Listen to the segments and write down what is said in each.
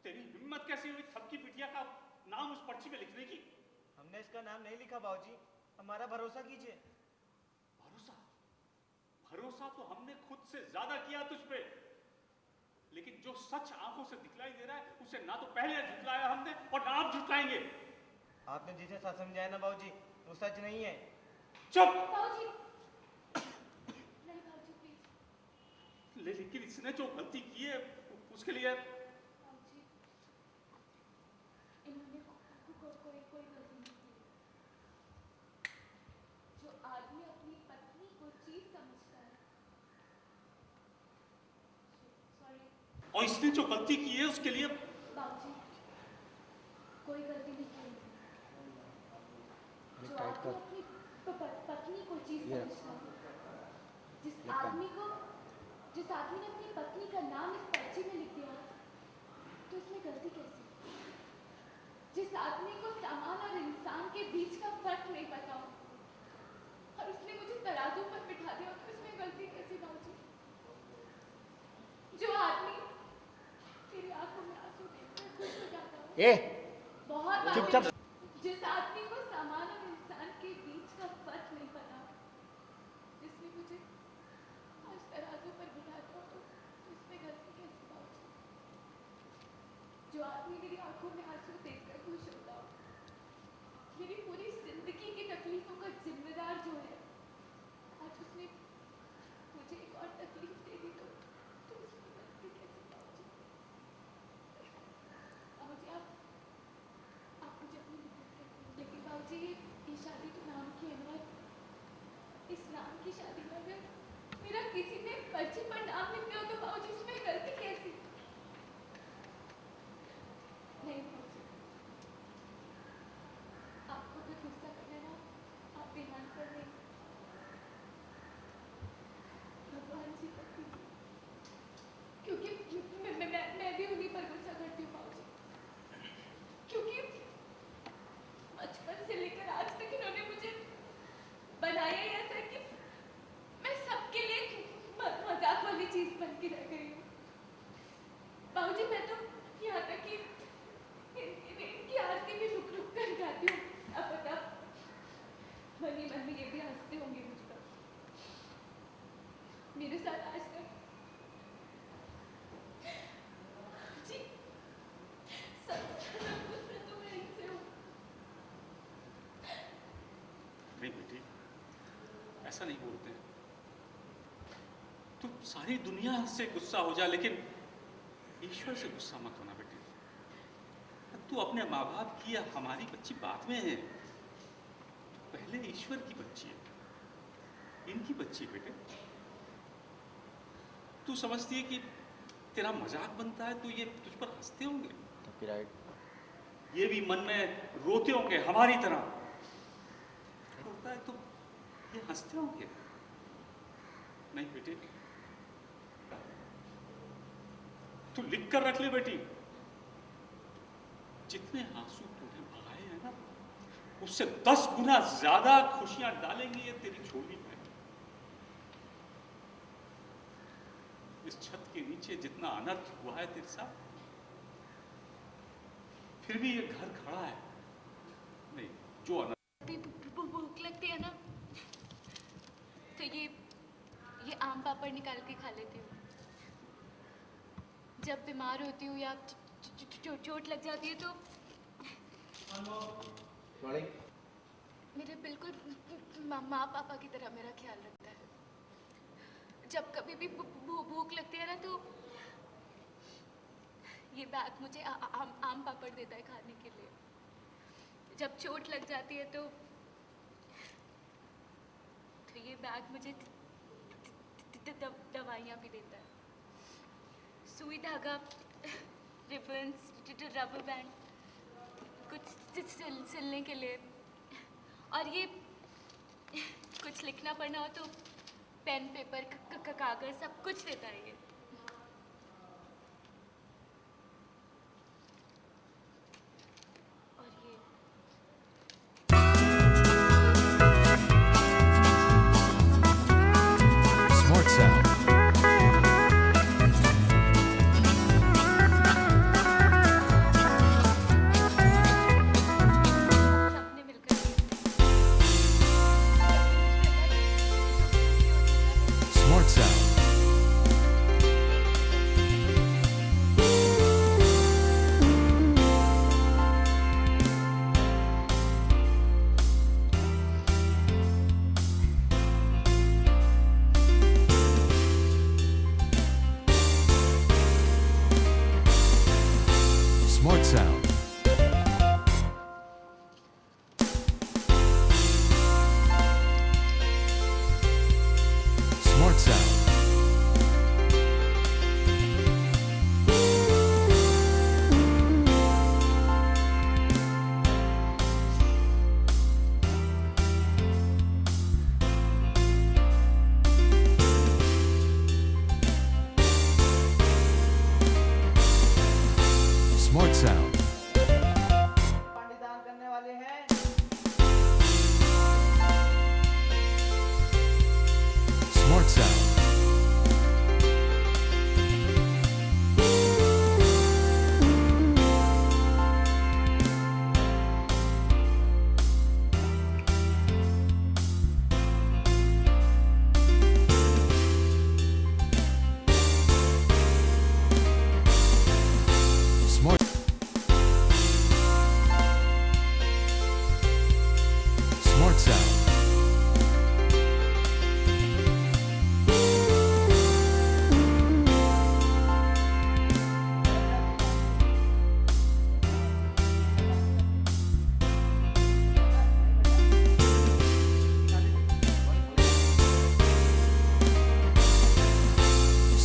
तेरी हिम्मत कैसे हुई थपकी बिटिया का नाम उस पर्ची में लिखने की? हमने इसका नाम नहीं लिखा बाबूजी, हमारा भरोसा कीजिए। भरोसा? भरोसा तो हमने खुद से ज्यादा किया तुझ पे, लेकिन जो सच आंखों से दिखलाई दे रहा है उसे ना तो पहले झुठलाया हमने और ना आप झुठलाएंगे। आपने जिसे सच समझाया ना बाबूजी, वो सच नहीं है। चुप! बाबूजी नहीं बाबूजी प्लीज। लेकिन इसने जो गलती की है उसके लिए बाबूजी इन्होंने कोई गलती नहीं की। जो आदमी अपनी पत्नी को चीज समझता है, सॉरी, और इसने जो गलती की है उसके लिए बाबूजी कोई गलती नहीं की। जो आदमी अपनी पत्नी को चीज समझता है, जिस आदमी ने अपनी पत्नी का नाम इस पर्ची में लिख दिया, तो इसमें गलती कैसी? जिस आदमी को सामान और इंसान के बीच का फर्क नहीं पता हो और उसने मुझे तराजू पर बिठा दिया, तो इसमें गलती कैसी बाबूजी? जो आदमी तेरी आंखों में आंसू देखकर खुश हो जाता हो, बहुत चुपचाप। जिस आदमी को सामान और इंसान के बीच का फर्क नहीं पता, जिसने मुझे आज तराजू पर बिठा दिया, तो इसमें गलती कैसी बाबूजी? जो आदमी मेरी आंखों में आंसू देखकर खुश होता हो, मेरी पूरी जिंदगी की तकलीफों का जिम्मेदार जो है, आज उसने मुझे एक और तकलीफ दे दी, तो उसमें गलती कैसी बाबूजी? बाबूजी आप मुझे अपनी मदद करिए, लेकिन बाबूजी ये शादी तो नाम की है ना, इस नाम की शादी में अगर मेरा किसी ने पर्ची पर नाम लिख दिया तो बाबूजी इसमें गलती कैसी? नहीं बाबूजी, आपको अगर गुस्सा करना है ना, आप ध्यान कर लें, भगवान जी तक कीजिए, क्योंकि मैं भी उन्हीं पर गुस्सा करती हूँ बाबूजी, क्योंकि बचपन से लेकर आज तक इन्होंने मुझे बनाया ही ऐसा कि मैं सबके लिए मजाक वाली चीज बन के रह गई हूँ बाबूजी। मैं तो यहाँ तक कि इनकी आरती भी रुक रुक कर गाती हूँ। अब पता मनी मन में ये भी हंसते होंगे मुझ पर, मेरे साथ आज तक जी सब गुस्सा तो मैं इनसे हूँ। नहीं बेटी, ऐसा नहीं बोलते। तू सारी दुनिया से गुस्सा हो जा, लेकिन ईश्वर से गुस्सा मत होना बेटी। तू अपने माँ बाप की या हमारी बच्ची बाद में है, पहले ईश्वर की बच्ची है, इनकी बच्ची है बेटे। तू समझती है कि तेरा मजाक बनता है तो ये तुझ पर हंसते होंगे, ये भी मन में रोते होंगे हमारी तरह, होता है तो ये हंसते होंगे। नहीं बेटे, तू लिख कर रख ले बेटी, जितने आंसू तूने बहाए हैं ना, उससे 10 गुना ज्यादा खुशियां डालेंगी ये तेरी झोली में। इस छत के नीचे जितना अनर्थ हुआ है तेरे साथ, फिर भी ये घर खड़ा है। नहीं, जो अनर्थ भूख लगती है ना, तो ये आम पापड़ निकाल के खा लेती हूँ। जब बीमार होती हूँ या चोट लग जाती है तो मेरे बिल्कुल माँ पापा की तरह मेरा ख्याल रखता है। जब कभी भी भूख लगती है ना, तो ये बैग मुझे आम पापड़ देता है खाने के लिए। जब चोट लग जाती है तो ये बैग मुझे दवाइयाँ भी देता है, सुई धागा, रिबन्स, रबर बैंड, कुछ सिलने के लिए, और ये कुछ लिखना पढ़ना हो तो पेन, पेपर, कागज सब कुछ देता है ये। और ये Smart Sound.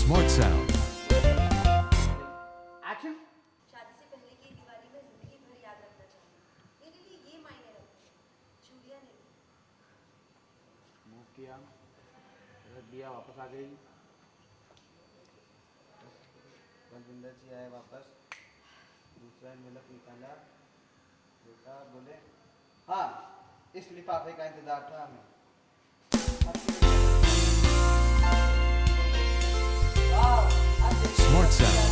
Smart sound. Action. शादी से पहले की दिवाली में जिंदगी भर याद रखना चाहूंगी। मेरे लिए ये मायने रखती है। जूलिया ने मूव किया, रख दिया, वापस आ गई। बलविंदर जी आए वापस, दूसरा एनवेलप निकाला, देखा, बोले हाँ इस लिफाफे का इंतजार था हमें। Smart sound.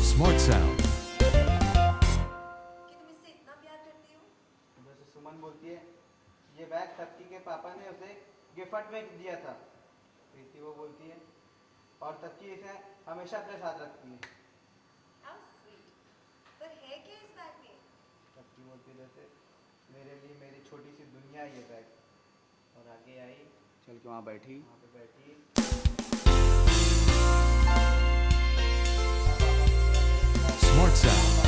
Smart sound. कि तुम इससे इतना प्यार करती हो। जैसे सुमन बोलती है ये बैग तप्ती के पापा ने उसे गिफ्ट में दिया था। प्रीति वो बोलती है और तप्ती इसे हमेशा अपने साथ रखती है। How sweet। पर है क्या इस बैग में? तप्ती बोलती है जैसे मेरे लिए मेरी छोटी सी दुनिया ये बैग। और आगे आई, चल के वहाँ बैठी, वहाँ पे बैठी। Smart sound.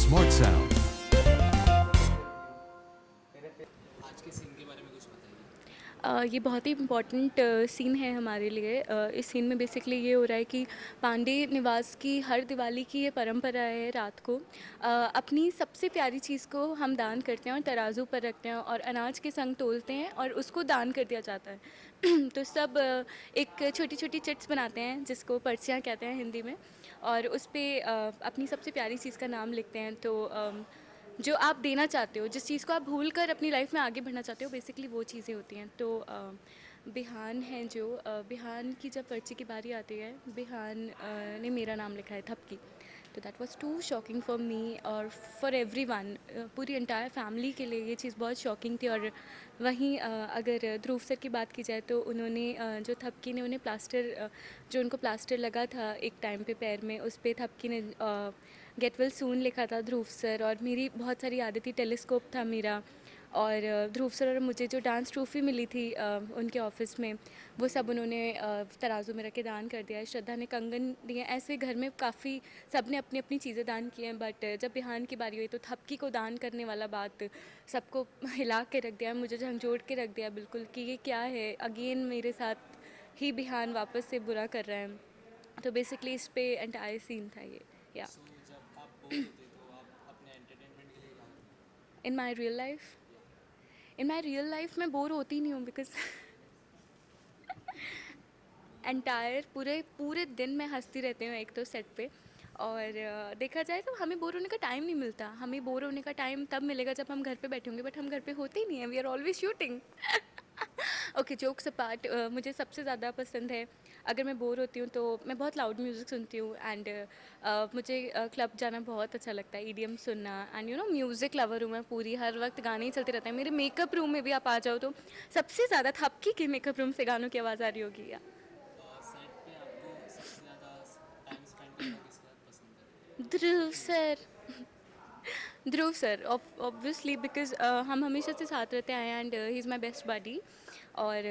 Smart sound. आज के सीन के बारे में कुछ बताइए। ये बहुत ही इम्पॉर्टेंट सीन है हमारे लिए। इस सीन में बेसिकली ये हो रहा है कि पांडे निवास की हर दिवाली की ये परंपरा है रात को अपनी सबसे प्यारी चीज़ को हम दान करते हैं और तराजू पर रखते हैं और अनाज के संग तोलते हैं और उसको दान कर दिया जाता है। तो सब एक छोटी छोटी चिट्स बनाते हैं जिसको पर्चियाँ कहते हैं हिंदी में, और उस पर अपनी सबसे प्यारी चीज़ का नाम लिखते हैं। तो जो आप देना चाहते हो, जिस चीज़ को आप भूल कर अपनी लाइफ में आगे बढ़ना चाहते हो, बेसिकली वो चीज़ें होती हैं। तो बिहान है जो बिहान की जब पर्ची की बारी आती है, बिहान ने मेरा नाम लिखा है थपकी। तो that was too shocking for me और फॉर एवरीवन, पूरी एंटायर फैमिली के लिए ये चीज़ बहुत शॉकिंग थी। और वहीं अगर ध्रुव सर की बात की जाए तो उन्होंने जो थपकी ने उन्हें प्लास्टर, जो उनको प्लास्टर लगा था एक टाइम पे पैर में, उस पर थपकी ने गेट वेल सून लिखा था ध्रुव सर। और मेरी बहुत सारी यादें थी, टेलीस्कोप था मेरा, और ध्रुव सर और मुझे जो डांस ट्रॉफी मिली थी उनके ऑफिस में, वो सब उन्होंने तराजू में रख के दान कर दिया है। श्रद्धा ने कंगन दिए। ऐसे घर में काफ़ी सब ने अपनी अपनी चीज़ें दान की हैं, बट जब बिहान की बारी हुई तो थपकी को दान करने वाला बात सबको हिला के रख दिया, मुझे झंझोड़ के रख दिया बिल्कुल कि ये क्या है, अगेन मेरे साथ ही बिहान वापस से बुरा कर रहा है। तो बेसिकली इस पे एंटायर सीन था ये। या सो जब आप बोर होते तो आप अपने एंटरटेनमेंट के लिए क्या करते इन माई रियल लाइफ मैं बोर होती नहीं हूँ, बिकॉज एंटायर पूरे दिन मैं हंसती रहती हूँ एक तो सेट पे। और देखा जाए तो हमें बोर होने का टाइम नहीं मिलता। हमें बोर होने का टाइम तब मिलेगा जब हम घर पे बैठे होंगे, बट हम घर पे होते ही नहीं हैं। We are always shooting. Okay, jokes apart, मुझे सबसे ज़्यादा पसंद है, अगर मैं बोर होती हूँ तो मैं बहुत लाउड म्यूज़िक सुनती हूँ। एंड मुझे क्लब जाना बहुत अच्छा लगता है, ईडीएम सुनना। And you know music lover हूँ मैं पूरी, हर वक्त गाने ही चलते रहते हैं। मेरे मेकअप रूम में भी आप आ जाओ तो सबसे ज़्यादा थपकी के मेकअप रूम से गानों की आवाज़ आ रही होगी। या सेट पे आपको सबसे ज़्यादा टाइम स्पेंड करना किसके साथ पसंद है? ध्रुव सर ऑब्वियसली, बिकॉज हम हमेशा से साथ रहते आए हैं and he is my best buddy. और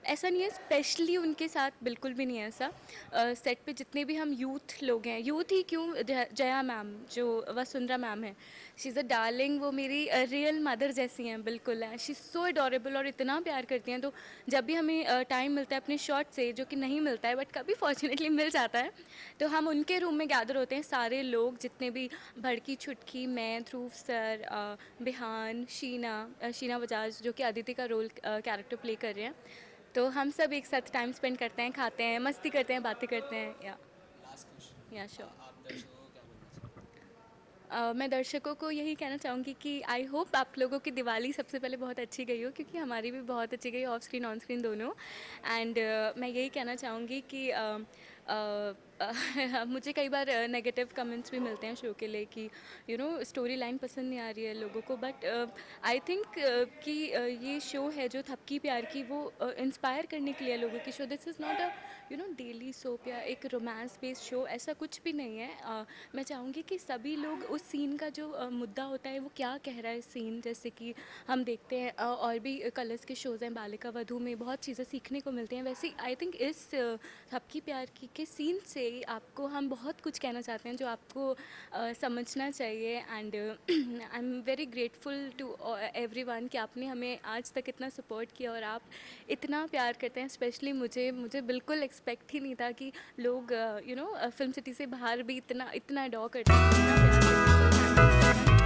ऐसा नहीं है स्पेशली उनके साथ, बिल्कुल भी नहीं है ऐसा। सेट पे जितने भी हम यूथ लोग हैं, यूथ ही क्यों, जया मैम जो वसुंधरा मैम है, शी इज़ अ डार्लिंग। वो मेरी रियल मदर जैसी हैं बिल्कुल। शी इज़ सो एडोरेबल और इतना प्यार करती हैं। तो जब भी हमें टाइम मिलता है अपने शॉट से, जो कि नहीं मिलता है बट कभी फॉर्चुनेटली मिल जाता है, तो हम उनके रूम में गैदर होते हैं सारे लोग, जितने भी भड़की छुटकी, मैं, ध्रुव सर, बिहान, शीना बजाज जो कि अदिति का रोल कैरेक्टर प्ले कर रहे हैं। तो हम सब एक साथ टाइम स्पेंड करते हैं, खाते हैं, मस्ती करते हैं, बातें करते हैं। या लास्ट क्वेश्चन, या श्योर। आप दर्शकों को क्या बोलना चाहेंगे? मैं दर्शकों को यही कहना चाहूँगी कि आई होप आप लोगों की दिवाली सबसे पहले बहुत अच्छी गई हो, क्योंकि हमारी भी बहुत अच्छी गई, ऑफ स्क्रीन ऑन स्क्रीन दोनों। एंड मैं यही कहना चाहूँगी कि मुझे कई बार नेगेटिव कमेंट्स भी मिलते हैं शो के लिए कि स्टोरी लाइन पसंद नहीं आ रही है लोगों को, बट आई थिंक कि ये शो है जो थपकी प्यार की, वो इंस्पायर करने के लिए लोगों की show. This is not a daily soap या एक रोमांस बेस्ड शो, ऐसा कुछ भी नहीं है। मैं चाहूँगी कि सभी लोग उस सीन का जो मुद्दा होता है वो क्या कह रहा है सीन, जैसे कि हम देखते हैं और भी कलर्स के शोज़ हैं, बालिका वधू में बहुत चीज़ें सीखने को मिलती हैं, वैसे आई थिंक इस थपकी प्यार की के सीन से आपको हम बहुत कुछ कहना चाहते हैं जो आपको समझना चाहिए। And I am very grateful to everyone कि आपने हमें आज तक इतना सपोर्ट किया और आप इतना प्यार करते हैं। स्पेशली मुझे बिल्कुल एक्सपेक्ट ही नहीं था कि लोग फिल्म सिटी से बाहर भी इतना अडॉ करते हैं, इतना प्यार करते हैं।